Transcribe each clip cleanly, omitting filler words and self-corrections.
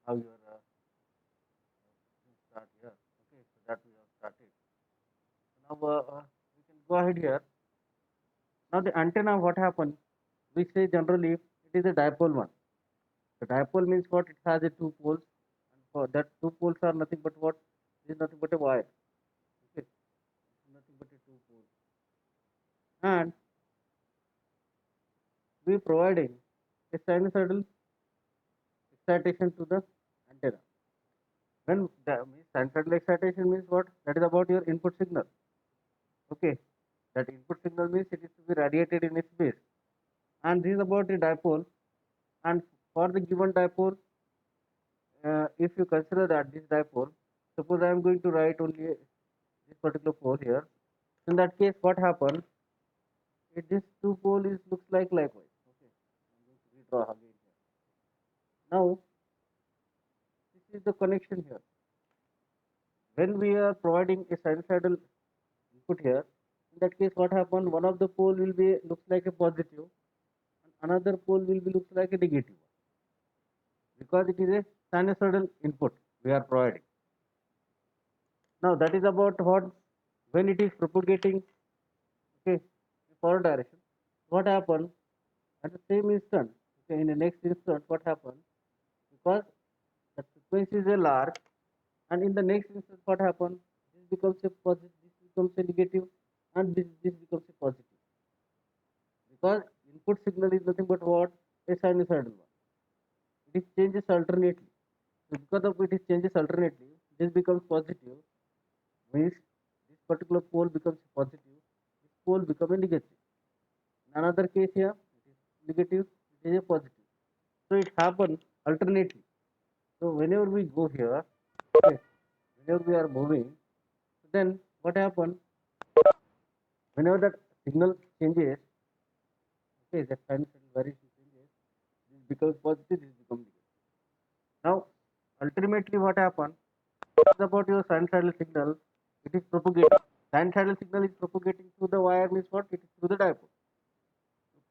how your things start here. Okay, so that we have started. So now we can go ahead here. Now the antenna, what happened? We say generally it is a dipole one. The dipole means what? It has a two poles, and for that two poles are nothing but what? It is nothing but a wire. Okay, it's nothing but a two poles, and we providing a sinusoidal excitation to the antenna. When the means sinusoidal excitation means what? That is about your input signal. Okay, that input signal means it is to be radiated in space, and this is about a dipole. And for the given dipole, if you consider that this dipole, suppose I am going to write only this particular pole here. In that case, what happens? If this two pole is looks like likewise. Okay, I'm going to redraw again here. Now, this is the connection here. When we are providing a sinusoidal input here, in that case, what happens? One of the pole will be looks like a positive, and another pole will be looks like a negative because it is a sinusoidal input we are providing. Now, that is about what when it is propagating, okay, in forward direction. What happens at the same instant? Okay, in the next instant, what happens? Because the frequency is a large, and in the next instant, what happens? This becomes a positive, this becomes a negative, and this becomes a positive. Because input signal is nothing but what? A sinusoidal one. It changes alternately. So because of it changes alternately, this becomes positive, means this particular pole becomes positive, this pole becomes a negative. In another case here, it is negative, it is a positive. So it happens alternately. So whenever we go here, okay, whenever we are moving, then what happens? Whenever that signal changes, okay, that sinusoidal variation changes, this becomes positive, this becomes negative. Now, ultimately, what happens? It's about your sinusoidal signal. It is propagating. Sinusoidal signal is propagating through the wire means what? It is through the dipole.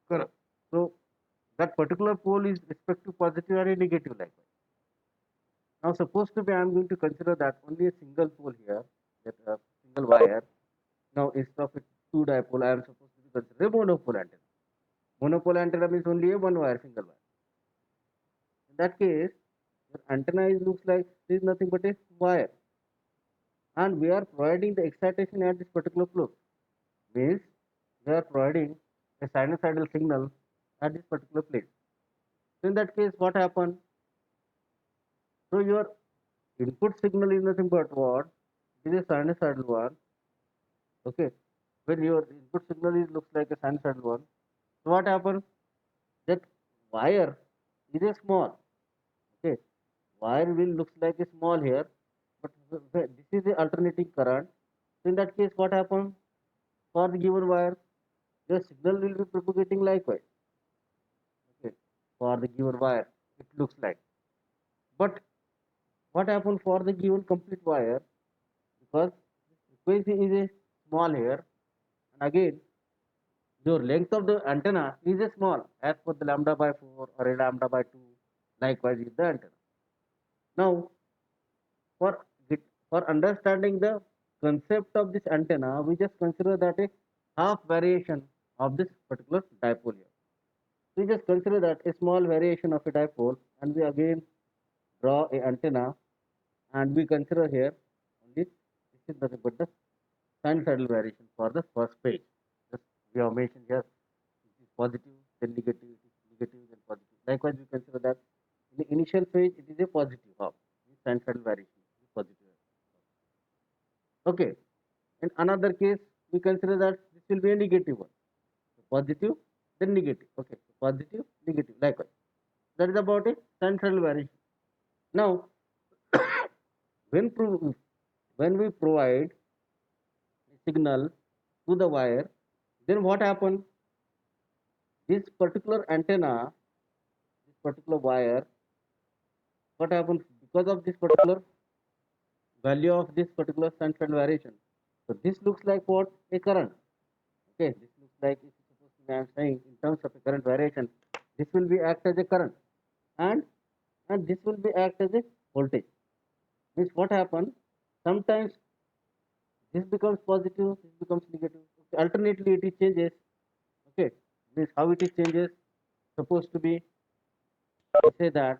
Correct. So that particular pole is respect to positive or a negative likewise. Now, supposed to be, I am going to consider that only a single pole here, that single wire. Now, instead of it two dipole, I am supposed to be consider a monopole antenna. Monopole antenna means only a one wire, single wire. In that case, your antenna is looks like there is nothing but a wire, and we are providing the excitation at this particular pole. Means we are providing a sinusoidal signal at this particular place. So in that case, what happens? So your input signal is nothing but what? It is a sinusoidal one. Okay. When your input signal is looks like a sinusoidal one, so what happens? That wire is a small. Okay. Wire will looks like a small here, but this is the alternating current. So in that case, what happens? For the given wire, the signal will be propagating likewise. Okay. For the given wire, it looks like. But what happens for the given complete wire? Because frequency is a small here, and again your length of the antenna is a small as per the lambda by 4 or a lambda by 2, likewise is the antenna. Now for for understanding the concept of this antenna, we just consider that a half variation of this particular dipole here. We just consider that a small variation of a dipole, and we again draw a antenna, and we consider here only this is nothing but the sinusoidal variation for the first page. Just we have mentioned here it is positive, then negative, it is negative, then positive. Likewise, we consider that in the initial phase it is a positive half. Sinusoidal variation is positive. Okay. In another case, we consider that this will be a negative one. So positive, then negative. Okay. So positive, negative. Likewise. That is about a sinusoidal variation. Now, when when we provide a signal to the wire, then what happens? This particular antenna, this particular wire, what happens because of this particular value of this particular sinusoidal variation? So this looks like what? A current. Okay, this looks like if suppose I am saying in terms of a current variation, this will be act as a current, and and this will be act as a voltage. Means what happens? Sometimes this becomes positive, this becomes negative. Okay, alternately, it is changes. Okay, means how it is changes. Supposed to be, we say that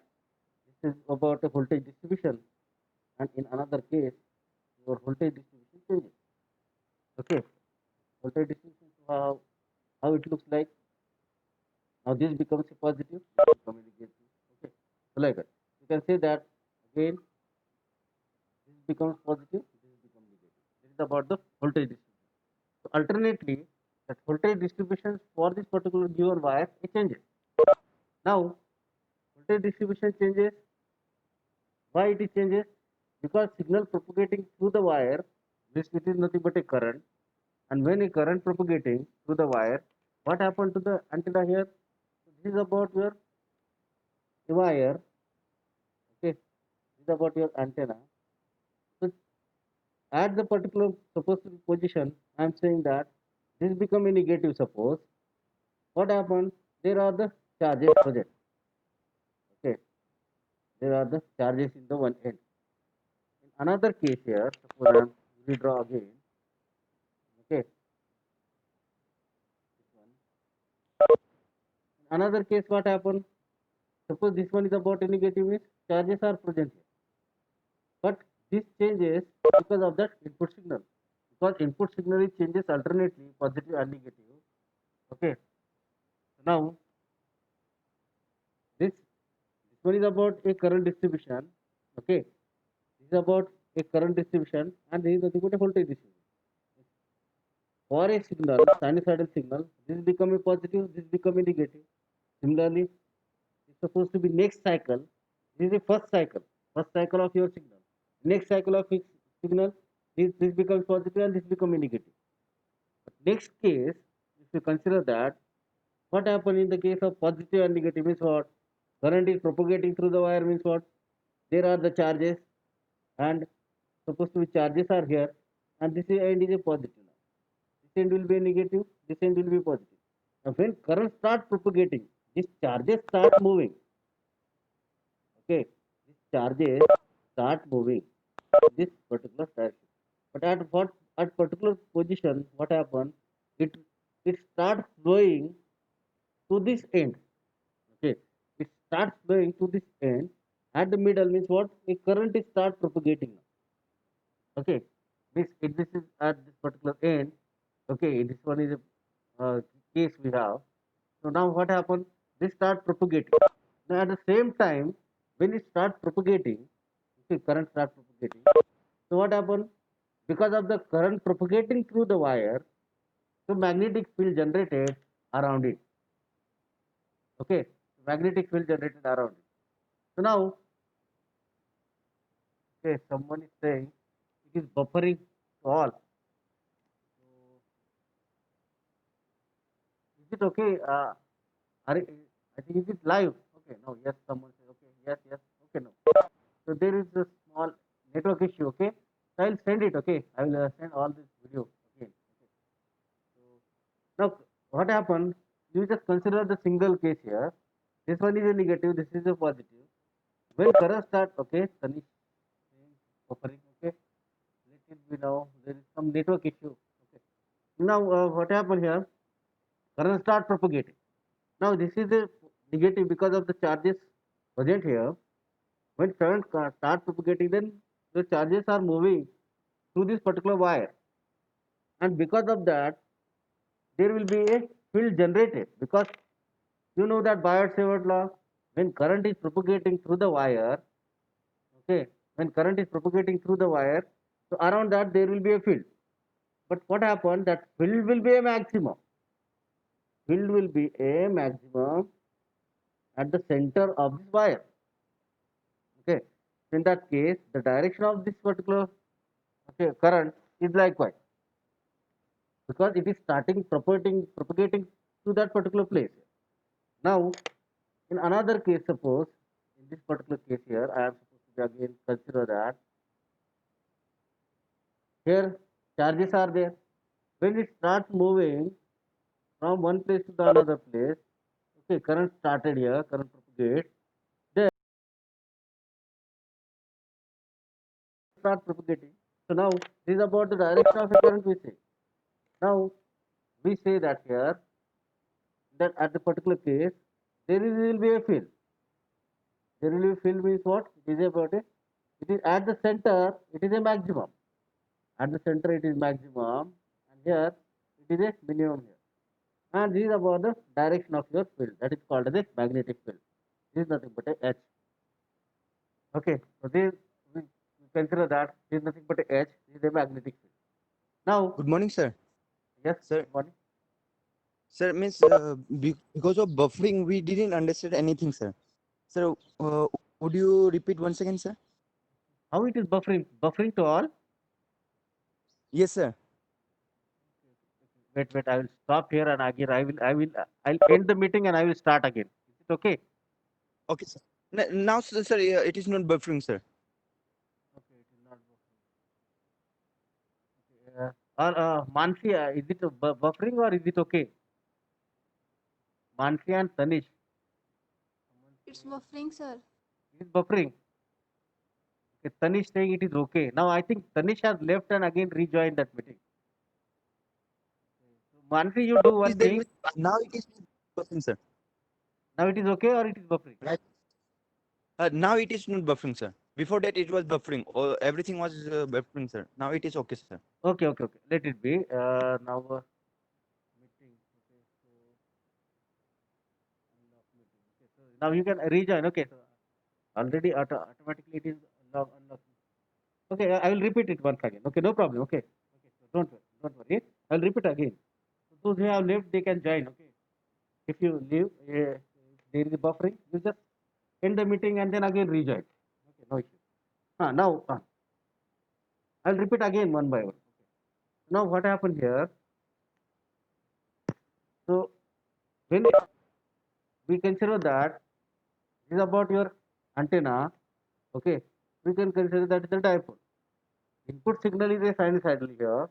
this is about a voltage distribution, and in another case, your voltage distribution changes. Okay, voltage distribution, so how it looks like. Now this becomes a positive, this becomes a negative. Okay, so like that. You can say that again, this becomes positive, this becomes negative. This is about the voltage distribution. So alternately, that voltage distribution for this particular given wire it changes. Now voltage distribution changes. Why it is changes? Because signal propagating through the wire, this it is nothing but a current, and when a current propagating through the wire, what happened to the antenna here? So this is about your wire. Okay, this is about your antenna. So at the particular supposed position, I am saying that this become a negative. Suppose what happens? There are the charges present. Okay, there are the charges in the one end. In another case here, suppose I am redraw again. Okay, this one. In another case, what happens? Suppose this one is about a negative means charges are present here. But this changes because of that input signal. Because input signal is changes alternately positive and negative. Okay. So now this one is about a current distribution. Okay. This is about a current distribution and this is nothing but a voltage distribution. For a signal, sinusoidal signal, this become a positive, this become a negative. Similarly, it's supposed to be next cycle. This is the first cycle of your signal. Next cycle of signal, this becomes positive and this becomes negative. But next case, if you consider that, what happened in the case of positive and negative means what? Current is propagating through the wire means what? There are the charges and supposed to be charges are here and this end is a positive now. This end will be a negative, this end will be positive. Now when current start propagating, these charges start moving. Okay, these charges start moving in this particular direction. But at particular position, what happens? It it starts flowing to this end. Okay, it starts flowing to this end. At the middle means what? A current is start propagating now. Okay, this is at this particular end. Okay, this one is a case we have. So now what happens? This start propagating. Now at the same time, when it starts propagating, okay, current starts propagating. So what happens? Because of the current propagating through the wire, so magnetic field generated around it. Okay, magnetic field generated around it. So now, okay, someone is saying it is buffering to all. So is it okay? I think is it live? Okay, no, yes, someone says okay, yes, yes, okay, no. So there is a small network issue. Okay, so I'll send it. Okay, I will send all this video again. Okay. So now what happened? You just consider the single case here. This one is a negative. This is a positive. When current start, okay, Tanish saying buffering. Okay, let it be now. There is some network issue. Okay. Now what happened here? Current start propagating. Now this is a negative because of the charges present here. When current start propagating, then the charges are moving through this particular wire, and because of that, there will be a field generated. Because you know that Biot-Savart law, when current is propagating through the wire, okay, when current is propagating through the wire, so around that there will be a field. But what happened? That field will be a maximum. Field will be a maximum at the center of this wire. Okay. In that case, the direction of this particular okay, current is likewise because it is starting propagating to that particular place. Now, in another case, suppose in this particular case here, I am supposed to again consider that here charges are there. When it starts moving from one place to the another place, okay, current started here, current propagates. start propagating. So now this is about the direction of a current we say. Now we say that here that at the particular case there will be a field. There will be a field means what? It is about a, it is at the center, it is a maximum. At the center it is maximum and here it is a minimum here. And this is about the direction of your field, that is called as a magnetic field. This is nothing but a H. Okay, so this we consider that this is nothing but a H, this is a magnetic field. Now, Good morning, sir. yes, Sir, good morning. sir, means because of buffering, we didn't understand anything, sir. Sir, would you repeat once again, sir? How it is buffering? Buffering to all? Yes, sir. Wait, I will stop here and again I'll end the meeting and I will start again. Is it okay? Okay, sir. Now, sir, it is not buffering, sir. Okay, it is not buffering. Okay, Mansi, is it buffering or is it okay? Mansi and Tanish. It's buffering, sir. It is buffering. Okay, Tanish saying it is okay. Now I think Tanish has left and again rejoined that meeting. So Mansi, you do one Is there thing. now it is buffering, sir. Now it is okay or it is buffering? Right. Now it is not buffering, sir. Before that, it was buffering. Everything was buffering, sir. Now it is okay, sir. Okay. Let it be. Now meeting. Okay, so unlock meeting. Okay, so now you can rejoin. Okay, so already automatically it is unlocked. Okay, I will repeat it once again. Okay, no problem. Okay, so don't worry. I will repeat again. So those who have left, they can join. Okay, if you leave, there is buffering. You just end the meeting and then again rejoin. Okay, no issue. Now I'll repeat again one by one. Okay. Now what happened here? So when we consider that this is about your antenna, okay, we can consider that is a dipole. Input signal is a sinusoidal here.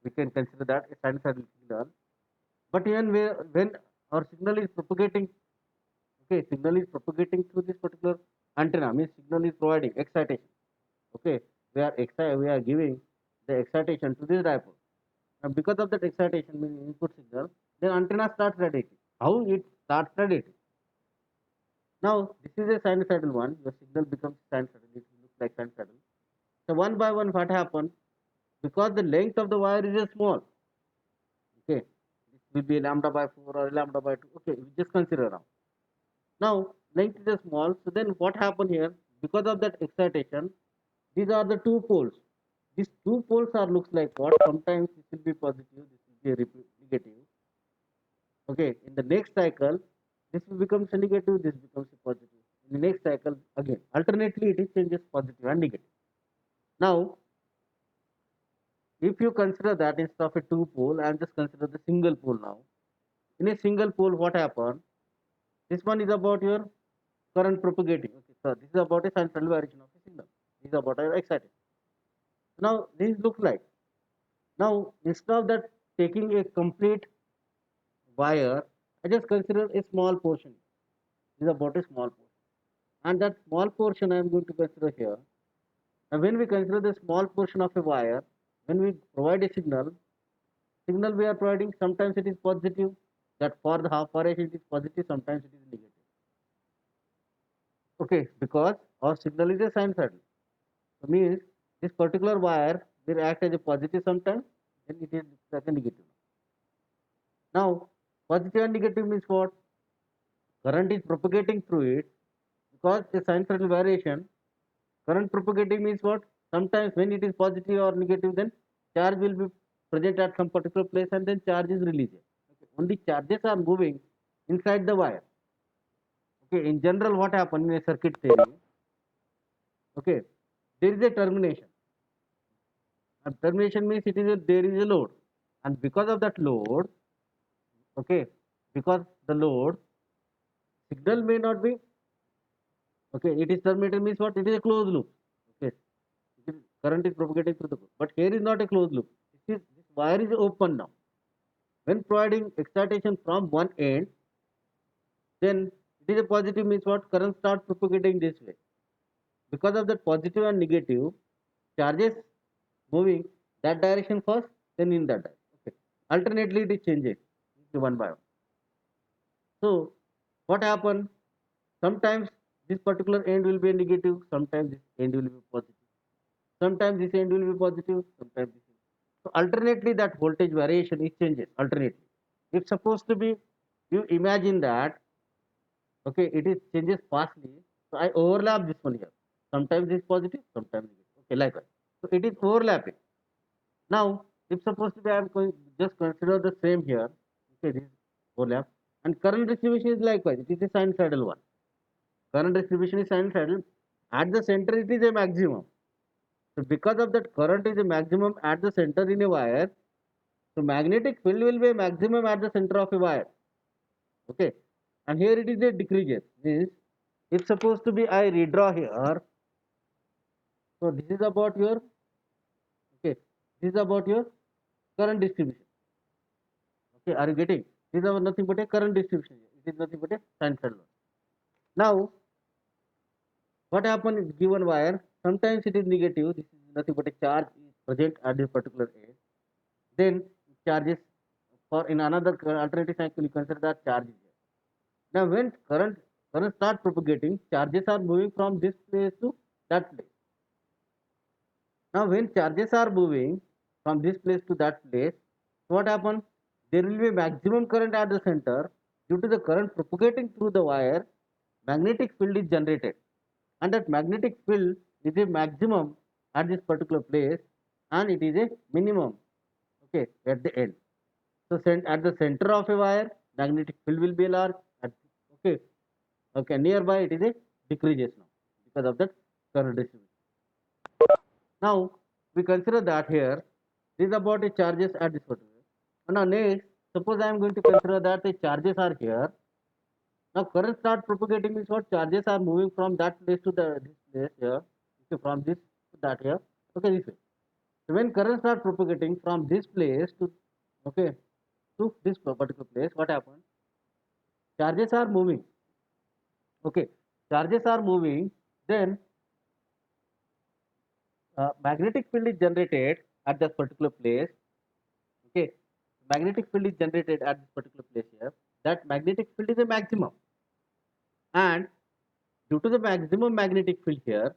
We can consider that a sinusoidal signal. But even when our signal is propagating, okay, signal is propagating through this particular antenna, means signal is providing excitation. Okay, we are giving the excitation to this dipole. Now, because of that excitation, means input signal, then antenna starts radiating. How it starts radiating? Now, this is a sinusoidal one. Your signal becomes sinusoidal. It looks like sinusoidal. So, one by one, what happens? Because the length of the wire is small. Okay, this will be lambda by 4 or lambda by 2. Okay, we just consider now. Now, length is small. So, then what happened here? Because of that excitation, these are the two poles. These two poles are looks like what? Sometimes this will be positive, this will be negative. Okay, in the next cycle, this will becomes a negative, this becomes a positive. In the next cycle, again, alternately it is changes positive and negative. Now, if you consider that instead of a two pole, I am just consider the single pole now. In a single pole, what happens? This one is about your current propagating. Okay, so this is about a sinusoidal variation of a signal. This is about a excitation. Now, this looks like. Now, instead of that taking a complete wire, I just consider a small portion. This is about a small portion. And that small portion I am going to consider here. And when we consider the small portion of a wire, when we provide a signal we are providing, sometimes it is positive, that for the half hour it is positive, sometimes it is negative. Okay, because our signal is a sinusoidal. So means this particular wire will act as a positive sometimes, then it is like a negative. Now, positive and negative means what? Current is propagating through it because a sinusoidal variation. Current propagating means what? Sometimes when it is positive or negative, then charge will be present at some particular place and then charge is released. Okay. Only charges are moving inside the wire. Okay. In general, what happens in a circuit theory? Okay. There is a termination. And termination means there is a load, and because of that load, okay, because the load signal may not be okay. It is terminated means what? It is a closed loop. Okay. Current is propagating through the loop. But here is not a closed loop. This wire is open now. When providing excitation from one end, then it is a positive means what? Current starts propagating this way. Because of that positive and negative, charges moving that direction first, then in that direction. Okay. Alternately, it is changing one by one. So, what happened? Sometimes this particular end will be negative, sometimes this end will be positive. Sometimes this end will be positive, sometimes this. So alternately, that voltage variation is changes alternately. It's supposed to be, you imagine that, okay, it is changes fastly. So I overlap this one here. Sometimes it's positive, sometimes negative. Okay, like that. So it is overlapping. Now, if supposed to be, I am going just consider the same here. Okay, this overlap. And current distribution is likewise. It is a sinusoidal one. Current distribution is sinusoidal. At the center, it is a maximum. So because of that, current is a maximum at the center in a wire. So magnetic field will be a maximum at the center of a wire. Okay, and here it is a decreases. Means it's supposed to be I redraw here. So this is about your, okay. This is about your current distribution. Okay, are you getting? This is nothing but a current distribution. It is nothing but a sinusoidal one. Now, what happens in given wire? Sometimes it is negative. This is nothing but a charge is present at this particular edge. Then charges for in another alternative cycle you consider that charge is there. Now when current start propagating, charges are moving from this place to that place. Now when charges are moving from this place to that place, what happens? There will be maximum current at the center. Due to the current propagating through the wire, magnetic field is generated, and that magnetic field is a maximum at this particular place, and it is a minimum, okay, at the end. So at the center of a wire, magnetic field will be large. Okay, okay, nearby it is a decreases now because of that current distribution. Now we consider that here this is about the charges at this particular. Now next, suppose I am going to consider that the charges are here. Now current start propagating means what? Charges are moving from that place to the this place here. Okay, from this to that here. Okay, this way. So when current start propagating from this place to, okay, to this particular place, what happens? Charges are moving. Okay, charges are moving. Then magnetic field is generated at that particular place. Okay, magnetic field is generated at this particular place here. That magnetic field is a maximum, and due to the maximum magnetic field here,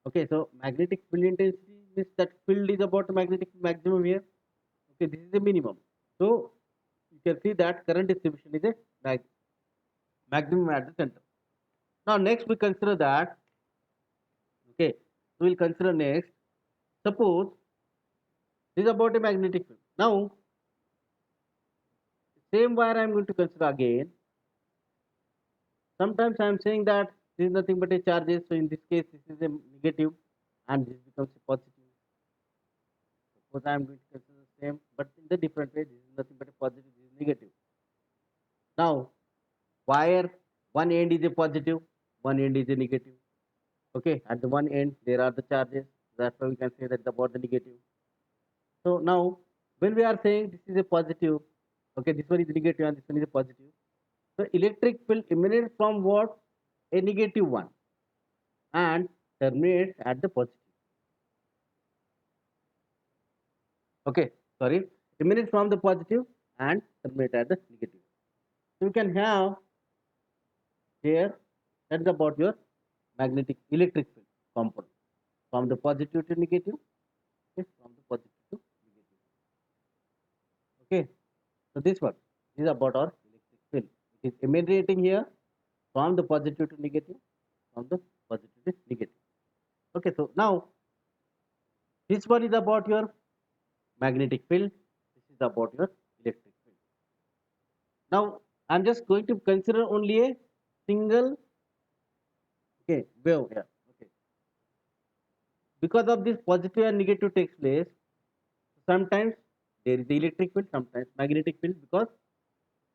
okay, so magnetic field intensity means that field is about the magnetic maximum here. Okay, this is the minimum. So you can see that current distribution is a maximum at the center. Now next we consider that, okay, we will consider next. Suppose this is about a magnetic field. Now same wire I am going to consider again. Sometimes I am saying that this is nothing but a charges. So in this case, this is a negative, and this becomes a positive. Suppose I am going to consider the same, but in the different way. This is nothing but a positive. This is negative. Now wire one end is a positive, one end is a negative. Okay, at the one end there are the charges. That's why we can say that it's about the negative. So now when we are saying this is a positive, okay, this one is negative and this one is a positive. So electric field emanates from what? A negative one and terminates at the positive. Okay, sorry, emanates from the positive and terminates at the negative. So you can have here that's about your magnetic electric field component from the positive to negative. Okay, from the positive to negative. Okay, so this one is about our electric field. It is emanating here from the positive to negative, from the positive to negative. Okay, so now this one is about your magnetic field. This is about your electric field. Now I'm just going to consider only a single, okay, wave here. Okay, because of this positive and negative takes place, sometimes there is the electric field, sometimes magnetic field, because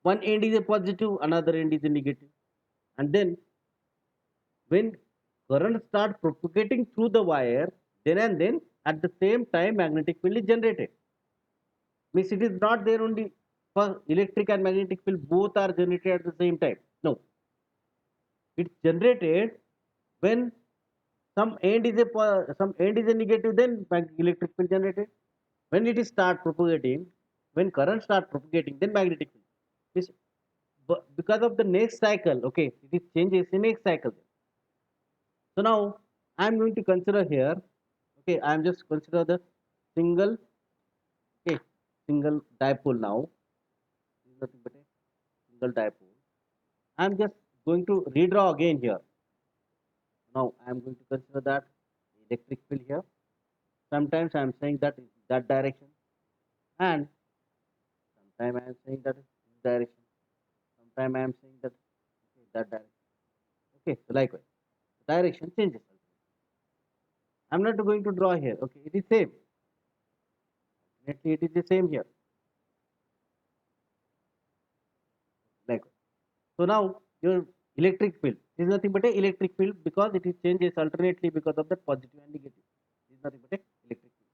one end is a positive, another end is a negative. And then when current starts propagating through the wire, then and then at the same time magnetic field is generated. Means it is not there only for electric and magnetic field both are generated at the same time. No, it's generated when some end is a negative, then electric field generated. When it is start propagating, when current start propagating, then magnetic field. This, because of the next cycle, okay, it is changes in next cycle. So now I am going to consider here, okay, I am just consider the single, okay, single dipole now. This is nothing but a single dipole. I am just going to redraw again here. Now I am going to consider that electric field here. Sometimes I am saying that in that direction, and sometimes I am saying that in this direction. Sometimes I am saying that okay, that direction. Okay, so likewise, the direction changes. I am not going to draw here. Okay, it is same. Definitely, it is the same here. Likewise. So now your electric field is nothing but a electric field because it is changes alternately because of the positive and negative. It is nothing but a electric field.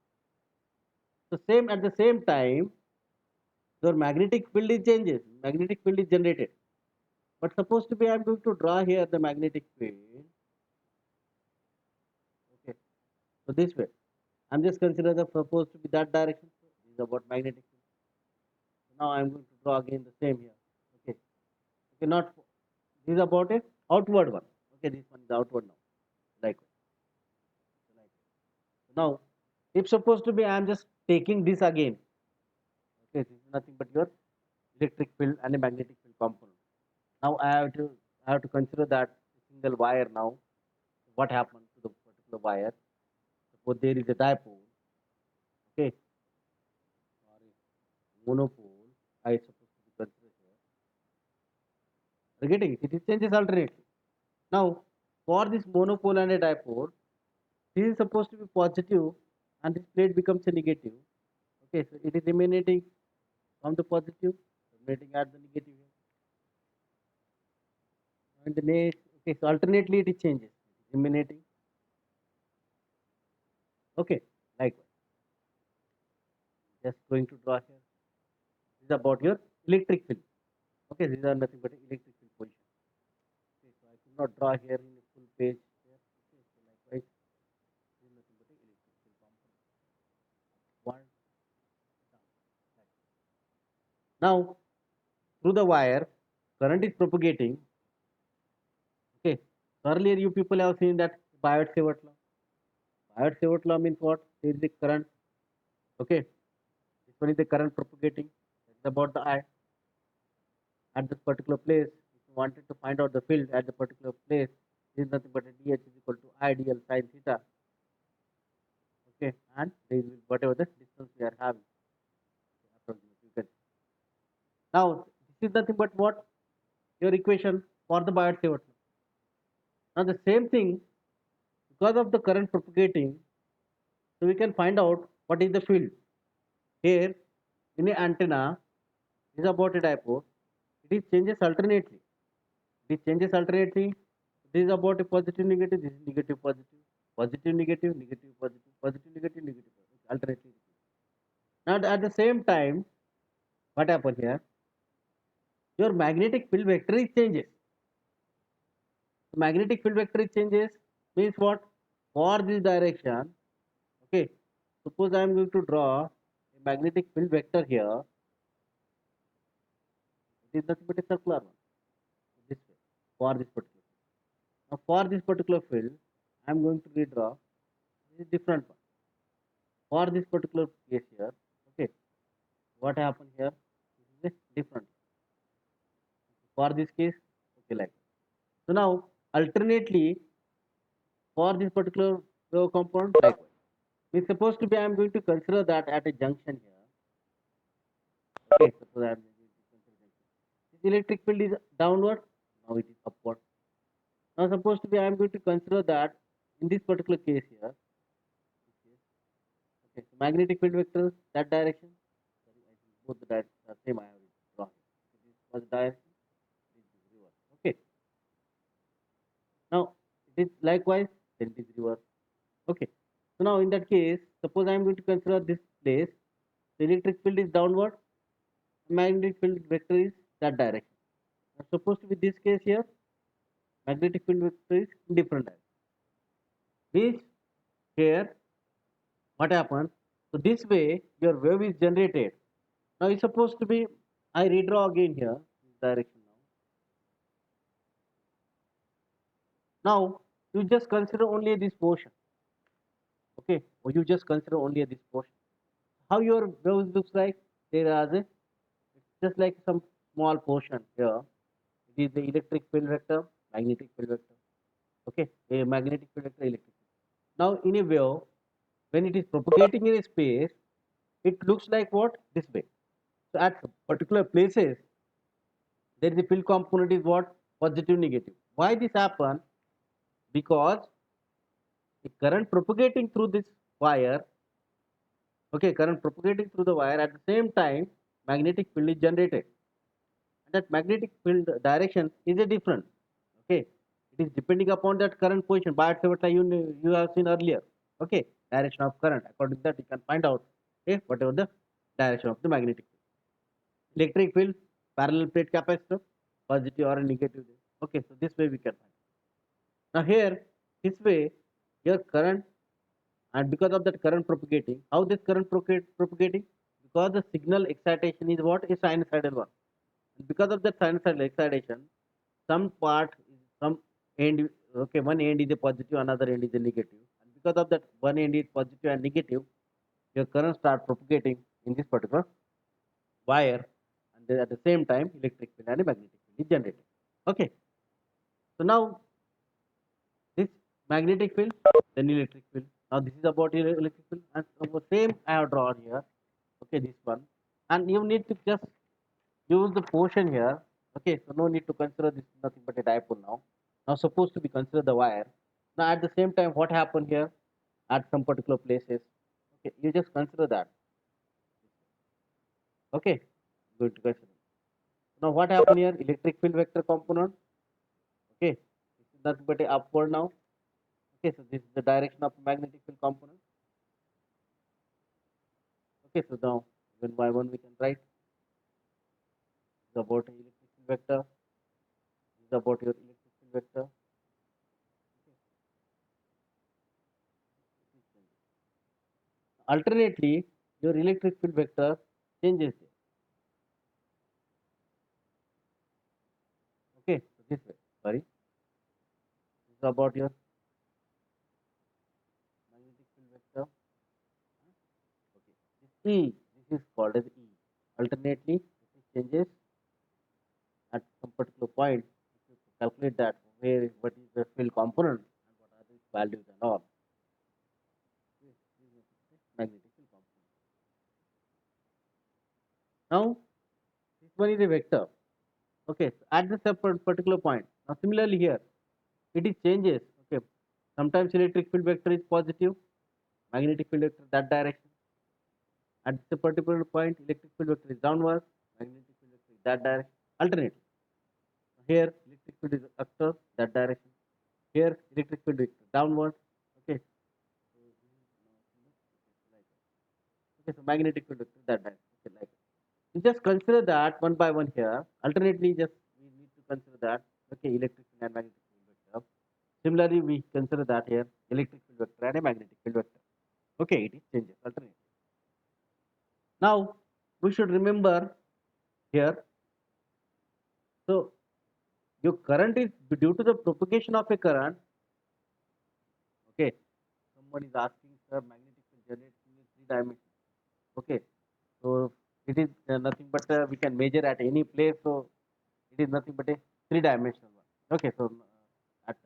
So same at the same time, your magnetic field is changes. Magnetic field is generated. But supposed to be I am going to draw here the magnetic field. Okay. So this way. I'm just consider the supposed to be that direction. So this is about magnetic field. So now I'm going to draw again the same here. Okay. Okay, not this is about a outward one. Okay, this one is outward now. Likewise. So now, if supposed to be I am just taking this again. Okay, this is nothing but your electric field and a magnetic field component. Now I have to consider that single wire now. What happened to the particular wire? Suppose there is a dipole, okay, or a monopole. I suppose to be considered here. Are you getting it? It changes alternately. Now, for this monopole and a dipole, this is supposed to be positive, and this plate becomes a negative. Okay, so it is emanating from the positive, emanating at the negative here. And the next, okay, so alternately it changes, emanating. Okay, likewise. Just going to draw here. This is about your electric field. Okay, these are nothing but electric field position. Okay, so I could not draw here in a full page here. Okay, so likewise, this is nothing but electric field component. One now through the wire, current is propagating. Okay, so earlier you people have seen that Biot-Savart law. Biot-Savart law means what? There is a current. Okay, this one is the current propagating. That's about the I. At this particular place, if you wanted to find out the field at the particular place, this is nothing but a dH is equal to I dl sine theta. Okay, and this is whatever the distance we are having. Approximately, you can. Now, this is nothing but what? Your equation for the Biot-Savart law. Now, the same thing, because of the current propagating, so we can find out what is the field. Here, in an antenna, this is about a dipole. It is changes alternately. It changes alternately. This is about a positive negative. This is negative positive, positive negative, negative positive, positive negative, negative positive, alternately. Now at the same time, what happens here? Your magnetic field vector is changes. The magnetic field vector is changes means what? For this direction, okay. Suppose I am going to draw a magnetic field vector here. It is nothing but a circular one. This way for this particular field. Now for this particular field, I am going to redraw. This is different one. For this particular case here, okay, what happened here? This is a different. For this case, okay, like so now alternately for this particular compound, likewise. It's supposed to be I am going to consider that at a junction here. Okay, suppose I am going to consider junction. This electric field is downward, now it is upward. Now supposed to be I am going to consider that in this particular case here. Okay, so magnetic field vector that direction. Sorry, I think both the directions are same. I have drawn. So this was direction. This is reverse. Okay. Now it is likewise. Then it is reverse. Okay. So now in that case, suppose I am going to consider this place. The electric field is downward. Magnetic field vector is that direction. Now, supposed to be this case here. Magnetic field vector is in different direction. Means here what happens? So this way your wave is generated. Now it's supposed to be, I redraw again here this direction now. Now you just consider only this portion. Okay, or you just consider only this portion. How your wave looks like? There are it's just like some small portion here. It is the electric field vector, magnetic field vector. Okay, a magnetic field vector, electric field. Now in a wave, when it is propagating in a space, it looks like what? This way. So at particular places, there is a field component is what? Positive, negative. Why this happen? Because the current propagating through this wire, okay, current propagating through the wire, at the same time magnetic field is generated. And that magnetic field direction is a different. Okay, it is depending upon that current position. But you have seen earlier. Okay, direction of current. According to that, you can find out, okay, whatever the direction of the magnetic field. Electric field, parallel plate capacitor, positive or negative. Okay, so this way we can find. Now here, this way, your current, and because of that current propagating, how this current propagating? Because the signal excitation is what? A sinusoidal one. And because of that sinusoidal excitation, some part, some end, okay, one end is a positive, another end is a negative. And because of that one end is positive and negative, your current start propagating in this particular wire, and then at the same time electric field and magnetic field is generated. Okay, so now this magnetic field, then electric field. Now this is about your electric field, and the same I have drawn here. Okay, this one, and you need to just use the portion here. Okay, so no need to consider this nothing but a dipole now. Now supposed to be consider the wire. Now at the same time, what happened here at some particular places? Okay, you just consider that. Okay, going to consider. Now what happened here? Electric field vector component. Okay, this is nothing but a upward now. Okay, so this is the direction of magnetic field component. Okay, so now one by one we can write. This is about electric field vector. This is about your electric field vector. Alternately, your electric field vector changes here. Okay, so this way. Sorry, this is about your magnetic field vector. Okay, this E, this is called as E. Alternately, this changes at some particular point. If you calculate that, where what is the field component and what are its values and all. This is magnetic field component. Now, this one is a vector. Okay, so at this particular point. Now, similarly here, it is changes. Okay, sometimes electric field vector is positive, magnetic field vector that direction. At the particular point, electric field vector is downward, magnetic field vector is that direction. Alternate. Here, electric field is upward, that direction. Here, electric field is downward. Okay. So, okay, so magnetic field vector that direction. Okay, like that. You just consider that one by one here. Alternately, just we need to consider that. Okay, electric field and magnetic field vector. Similarly, we consider that here electric field vector and a magnetic field vector. Okay, it is changes alternately. Now we should remember here. So your current is due to the propagation of a current. Okay, someone is asking, sir, magnetic field generates in 3 dimensions. Okay, so it is nothing but we can measure at any place. So it is nothing but a 3-dimensional one. Okay, so at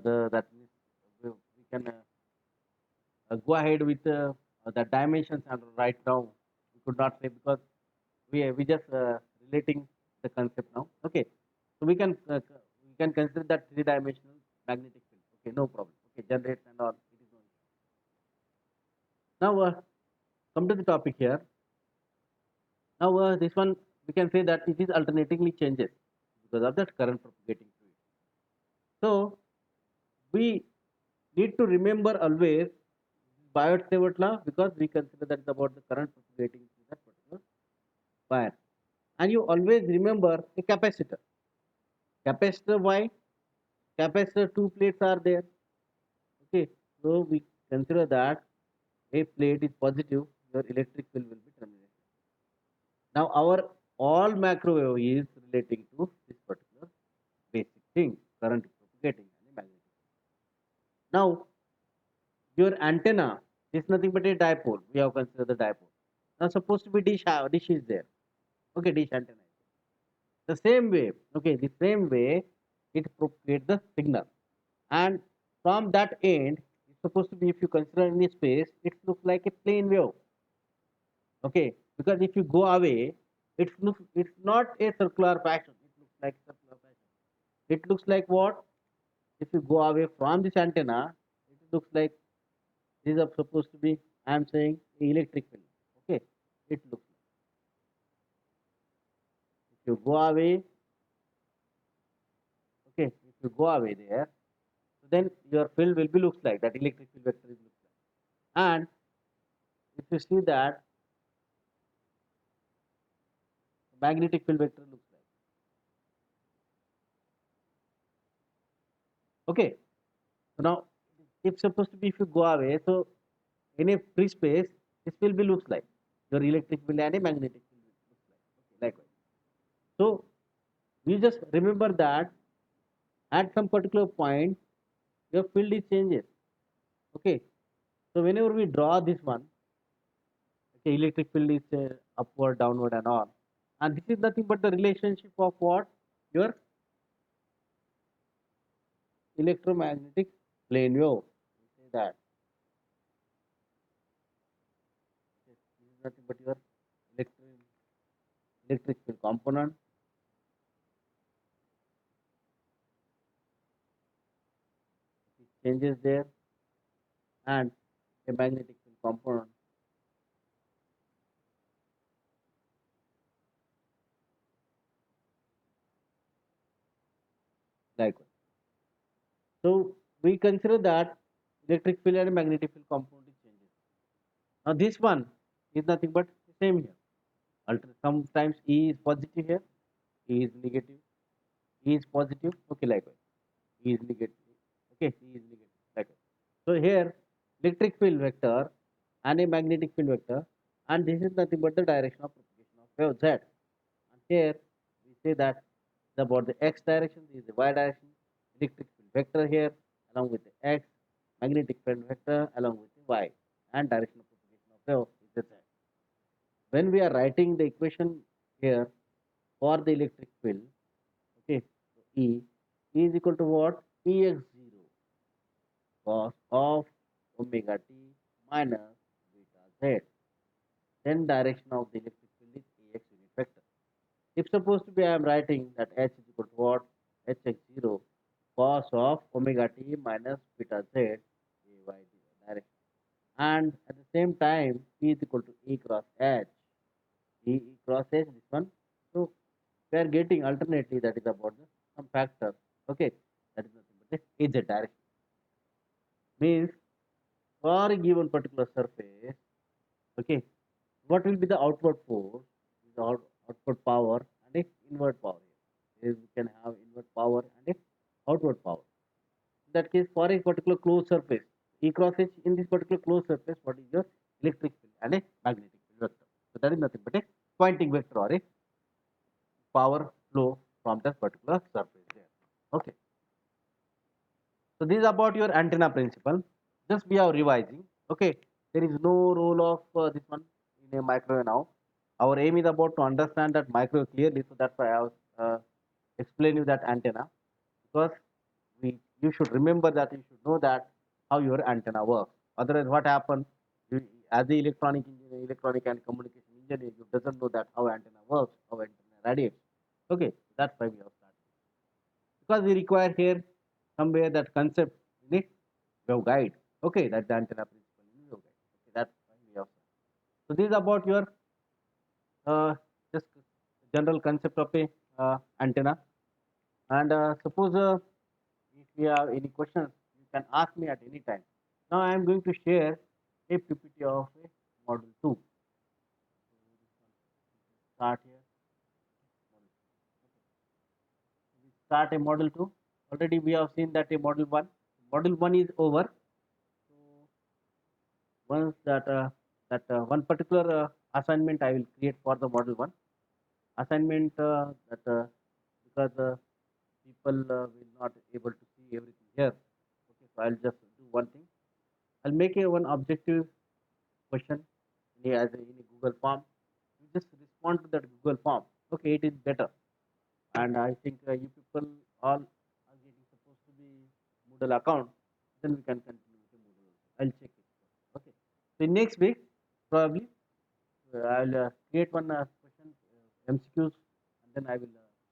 the that means we can go ahead with the dimensions, and right now we could not say because we just relating the concept now. Okay, so we can consider that 3-dimensional magnetic field. Okay, no problem. Okay, generates and all, it is no issue. Now come to the topic here. Now this one we can say that it is alternatingly changes because of that current propagating through it. So we need to remember always Biot-Savart law because we consider that is about the current propagating through that particular wire. And you always remember a capacitor. Capacitor, why? Capacitor, two plates are there. Okay, so we consider that a plate is positive, your electric field will be terminated. Now our all microwave is relating to this particular basic thing, current is propagating and magnetic. Now your antenna is nothing but a dipole. We have considered the dipole. Now supposed to be dish is there. Okay, dish antenna. The same way, okay, the same way it propagates the signal. And from that end, it's supposed to be, if you consider any space, it looks like a plane wave. Okay, because if you go away, it's not a circular fashion. It looks like circular fashion. It looks like what? If you go away from this antenna, it looks like these are supposed to be, I am saying, electric field. Okay, it looks like. If you go away, okay, if you go away there, so then your field will be looks like that electric field vector is looks like. And if you see that magnetic field vector looks like. Okay, so now if supposed to be, if you go away, so in a free space, this will be looks like your electric field and a magnetic field looks like. Okay, likewise. So you just remember that at some particular point your field is changes. Okay, so whenever we draw this one, okay, electric field is upward, downward, and all, and this is nothing but the relationship of what your electromagnetic plane wave. We say that this is nothing but your electric electric field component. It changes there, and a magnetic field component. Likewise. So we consider that electric field and magnetic field component is changes. Now this one is nothing but the same here. Sometimes E is positive here, E is negative, E is positive, okay, likewise. E is negative, okay, E is negative, likewise. So here electric field vector and a magnetic field vector, and this is nothing but the direction of propagation of wave Z. And here we say that about the x direction, this is the y direction, electric field vector here along with the x, magnetic field vector along with the y, and direction of propagation of wave is the z. When we are writing the equation here for the electric field, okay, so E is equal to what? Ex0 cos of omega t minus beta z. Then direction of the electric field is Ax unit vector. If supposed to be I am writing that H is equal to what? Hx0 cos of omega t minus beta z ay direction. And at the same time, P is equal to E cross H. E cross H, this one. So we are getting alternately that is about the some factor. Okay, that is nothing but the Az direction. Means for a given particular surface, okay, what will be the outward force, the outward power and a inward power here. Here we can have inward power and a outward power. In that case, for a particular closed surface, E cross H in this particular closed surface, what is your electric field and a magnetic field vector? So that is nothing but a Poynting vector or a power flow from that particular surface there. Okay. So this is about your antenna principle. Just we are revising. Okay. There is no role of this one in a microwave now. Our aim is about to understand that microwave clearly. So that's why I was explain you that antenna, because you should remember that, you should know that how your antenna works. Otherwise, what happens? You, as the electronic engineer, electronic and communication engineer, you doesn't know that how antenna works, how antenna radiates. Okay, that's why we have started, because we require here somewhere that concept in a waveguide. Okay, that's the antenna principle in waveguide. Okay, that's why we have started. So this is about your just general concept of a antenna. And suppose if you have any questions, you can ask me at any time. Now I am going to share a PPT of a model 2. Start here. We start a model 2. Already we have seen that a model 1. Model 1 is over. once that one particular assignment I will create for the model 1 assignment that because people will not able to see everything here. Okay, so I'll just do one thing. I'll make a one objective question in a Google form. You just respond to that Google form. Okay, it is better. And I think you people all are getting supposed to be Moodle account. Then we can continue with the Moodle also. I'll check it. Okay. So next week probably I'll create one question MCQs and then I will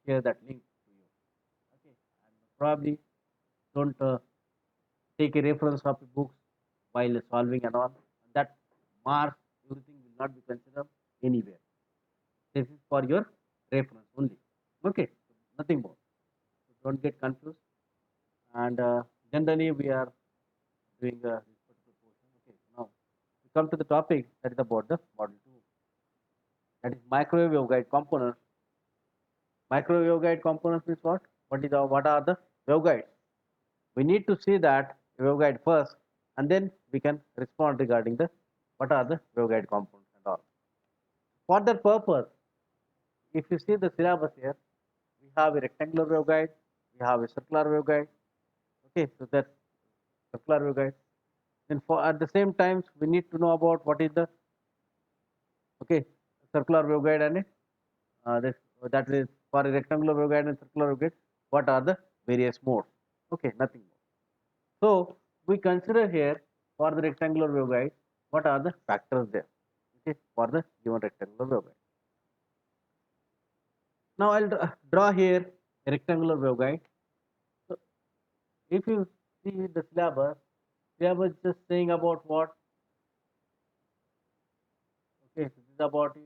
share that link to you. Okay, and probably don't take a reference of the books while solving and all. That marks everything will not be considered anywhere. This is for your reference only. Okay, nothing more. So don't get confused. And generally we are doing this particular portion. Okay, now we come to the topic that is about the model 2. That is microwave waveguide components. Microwave waveguide components means what? What are the waveguides? We need to see that waveguide first, and then we can respond regarding the what are the waveguide components and all. For that purpose, if you see the syllabus here, we have a rectangular waveguide, we have a circular waveguide. Okay, so that's circular waveguide. Then for at the same times we need to know about what is the okay circular waveguide and this that is for a rectangular waveguide and circular waveguide. What are the various modes? Okay, nothing more. So we consider here for the rectangular waveguide what are the factors there. Okay, for the given rectangular waveguide. Now I'll draw here a rectangular waveguide. So if you see the syllabus just saying about what. Okay, so this is about you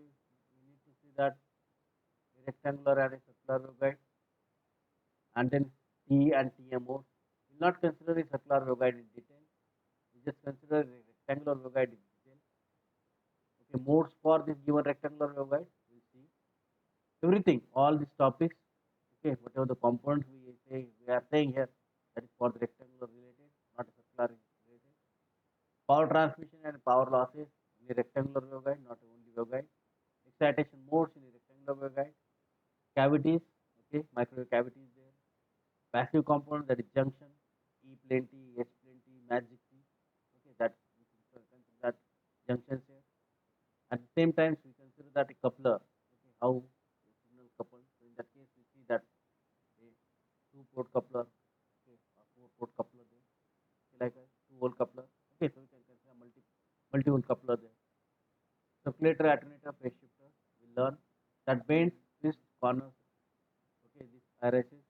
need to see that a rectangular and a circular waveguide, and then T and TMO. Will not consider a circular waveguide in detail. We just consider a rectangular waveguide in detail. Okay, modes for this given rectangular waveguide. We'll see everything, all these topics. Okay, whatever the components we are saying here, that is for the rectangular related, not circular related. Power transmission and power losses in a rectangular waveguide, not only waveguide. Excitation modes in a rectangular waveguide. Cavities, okay, microwave cavities there. Passive component, that is junction, E plenty, H plenty, magic T. Okay, that we consider that junctions here. At the same time, we consider that a coupler. Okay, how the signal coupled. So in that case, we see that a two-port coupler, okay, a four-port coupler there, okay, like a two-hole coupler. Okay, so we can consider multi-hole coupler there. Circulator, alternator, phase shifter. We learn that bends, twists, corners. Okay, this RSS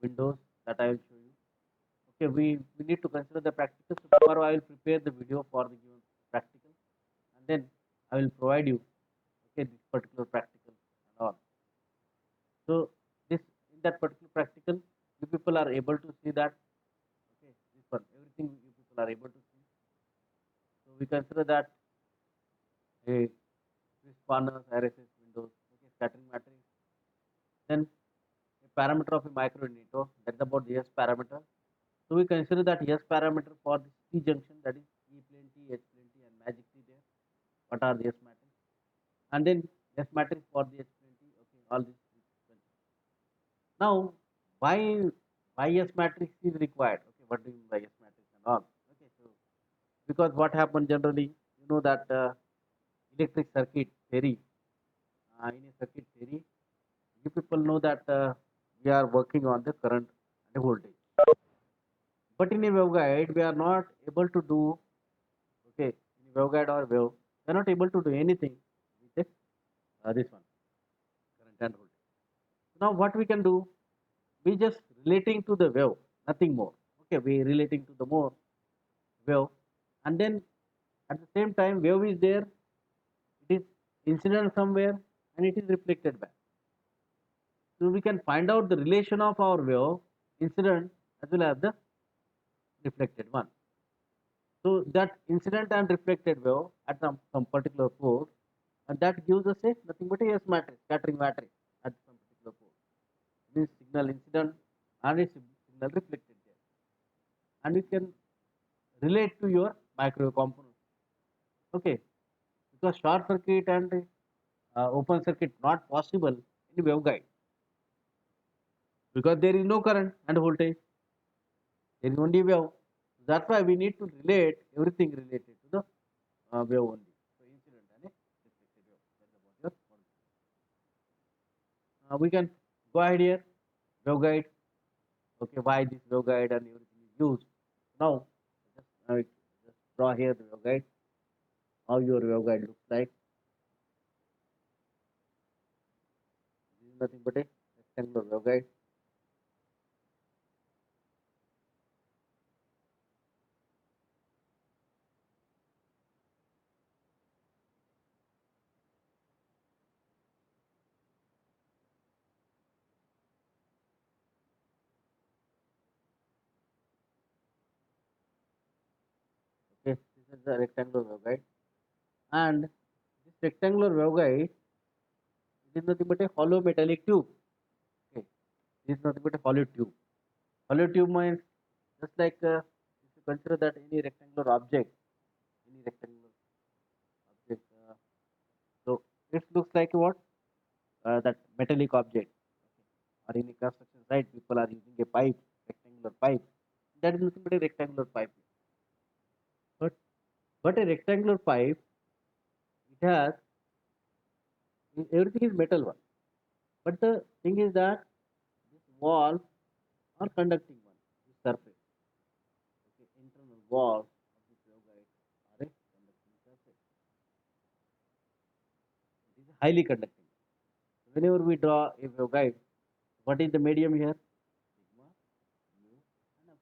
windows that I will show you. Okay, we need to consider the practical. So tomorrow I will prepare the video for the given practical, and then I will provide you okay this particular practical and all. So this in that particular practical, you people are able to see that okay this one everything you people are able to see. So we consider that a twist corners, RSS windows, okay, scattering matrix. Then a parameter of a micronegator, that is about the S parameter. So we consider that S parameter for this T junction, that is E plane T, H plane T, and magic T there. What are the S matrix? And then S matrix for the H plane T. Okay, all this. Now, why S matrix is required? Okay, what do you mean by S matrix and all? Okay, so because what happens generally, you know that electric circuit theory. In a circuit theory, you people know that we are working on the current and the voltage. But in a waveguide, we are not able to do okay in a waveguide or wave, we are not able to do anything with this one current and voltage. So now what we can do? We just relating to the wave, nothing more. Okay, we relating to the more wave, and then at the same time wave is there, it is incident somewhere, and it is reflected back. So we can find out the relation of our wave incident as well as the reflected one. So that incident and reflected wave at some particular port, and that gives us a nothing but a S matrix, scattering matrix at some particular port. Means signal incident and a signal reflected there, and we can relate to your microwave component. Okay, because short circuit and open circuit not possible in waveguide because there is no current and voltage. There is only wave. That's why we need to relate everything related to the wave only. So incident and reflected wave. That's about your one. We can go ahead here. Waveguide. Okay, why this waveguide and everything is used. Now, just draw here the waveguide. How your waveguide looks like. This is nothing but a rectangular waveguide. Okay, this is the rectangular waveguide. And this rectangular waveguide it is nothing but a hollow metallic tube. Okay, this is nothing but a hollow tube. Hollow tube means just like if you consider that any rectangular object, any rectangular object, so it looks like what that metallic object. Okay. Or in a construction site, people are using a pipe, rectangular pipe. That is nothing but a rectangular pipe. But a rectangular pipe, it has everything is metal one. But the thing is that this wall or conducting one, this surface, okay, internal walls of this waveguide are a conducting surface. It is highly conducting. Whenever we draw a waveguide, what is the medium here? Sigma, mu, and epsilon.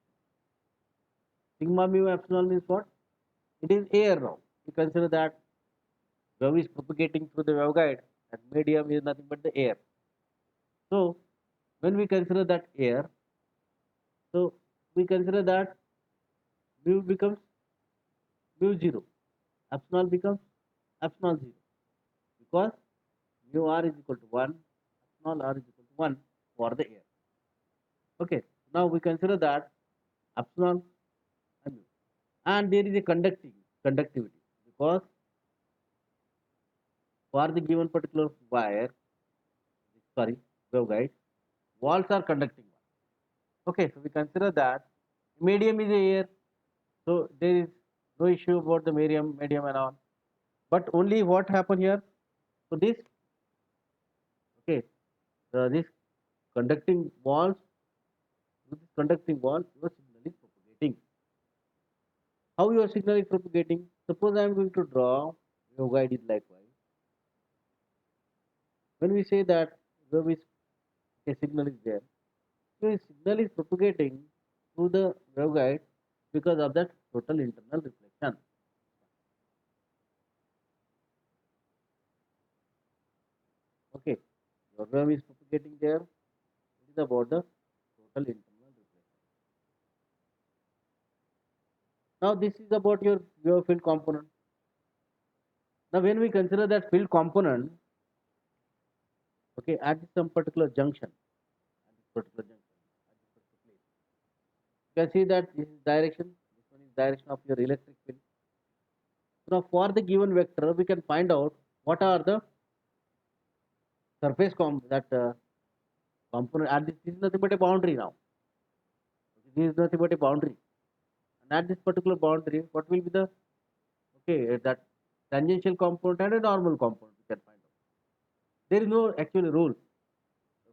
Sigma, mu, epsilon means what? It is air now. We consider that wave is propagating through the waveguide, and medium is nothing but the air. So, when we consider that air, so we consider that mu becomes mu 0, epsilon becomes epsilon 0 because mu r is equal to 1, epsilon r is equal to 1 for the air. Okay, now we consider that epsilon and mu, and there is a conductivity because for the given particular wire, sorry, waveguide, walls are conducting one. Okay, so we consider that medium is a air, so there is no issue about the medium and all. But only what happen here? So this, okay, this conducting walls, with this conducting wall, your signal is propagating. How your signal is propagating? Suppose I am going to draw waveguide is likewise. When we say that wave is a signal is there, so a signal is propagating through the waveguide because of that total internal reflection. Okay, your wave is propagating there. It is about the total internal reflection. Now this is about your wave field component. Now when we consider that field component, okay, at some particular junction, at this particular junction, at this particular place, you can see that this is direction, this one is direction of your electric field. So now for the given vector, we can find out what are the surface component. And this is nothing but a boundary now. This is nothing but a boundary. And at this particular boundary, what will be the that tangential component and a normal component we can find out. There is no actual rule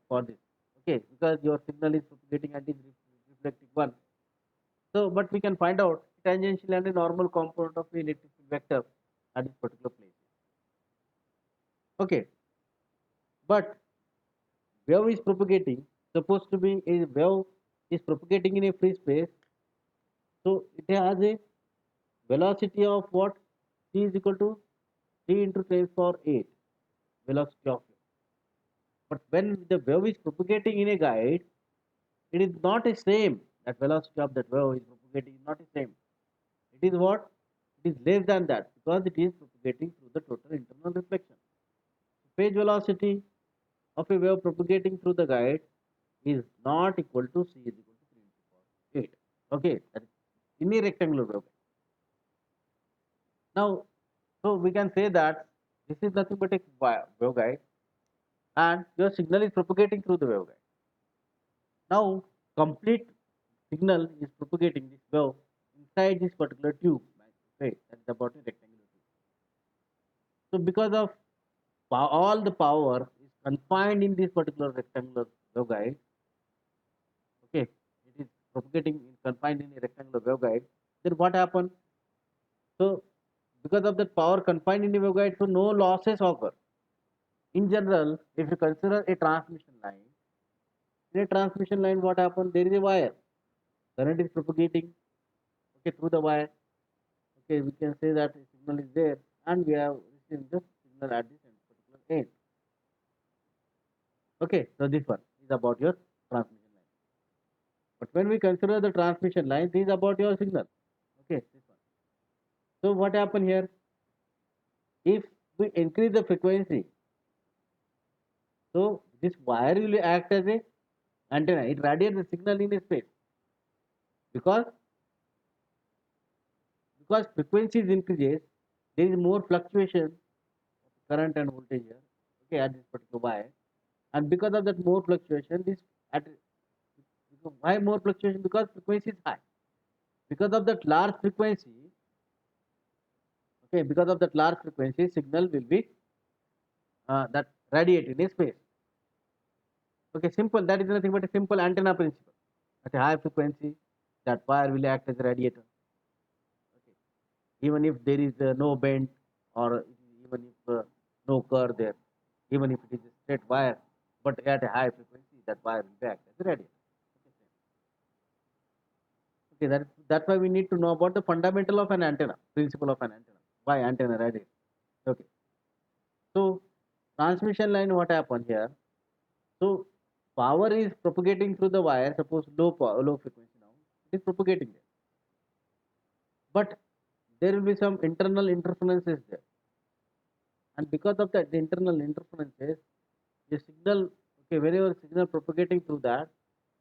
for this. Okay, because your signal is propagating and is reflecting one. So, but we can find out tangential and a normal component of the electric field vector at this particular place. Okay, but wave is propagating, supposed to be a wave is propagating in a free space, so it has a velocity of what? C is equal to 3 into 10 power 8 velocity of wave. But when the wave is propagating in a guide, it is not the same. That velocity of that wave is propagating is not the same. It is what? It is less than that because it is propagating through the total internal reflection. Phase velocity of a wave propagating through the guide is not equal to C is equal to 3 into power 8. Okay, that is in a rectangular wave. Now, So we can say that this is nothing but a waveguide, and your signal is propagating through the waveguide. Now, complete signal is propagating this wave inside this particular tube. Okay, that's about a rectangular tube. So because of all the power is confined in this particular rectangular waveguide, okay, it is propagating confined in a rectangular waveguide. Then what happens? So because of that power confined in the waveguide, so no losses occur. In general, if you consider a transmission line, in a transmission line, what happens? There is a wire. Current is propagating, okay, through the wire. Okay, we can say that a signal is there, and we have received the signal at this particular end. Okay, so this one is about your transmission line. But when we consider the transmission line, this is about your signal. Okay, this one. So what happen here? If we increase the frequency, so this wire will act as a antenna. It radiates the signal in space because frequencies increases, there is more fluctuation of current and voltage here. Okay, at this particular wire, and because of that more fluctuation, this at why more fluctuation? Because frequency is high. Because of that large frequency, okay, because of that large frequency, signal will be that radiated in space. Okay, simple. That is nothing but a simple antenna principle. At a high frequency, that wire will act as a radiator. Okay, even if there is no bend, or even if no curve there, even if it is a straight wire, but at a high frequency, that wire will act as a radiator. Okay, that's why we need to know about the fundamental of an antenna, principle of an antenna. Why antenna radiates? Okay. So transmission line, what happened here? So power is propagating through the wire. Suppose low power, low frequency now, it is propagating there. But there will be some internal interferences there, and because of that, the internal interferences, the signal, okay, whenever signal propagating through that,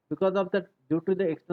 because of that, due to the external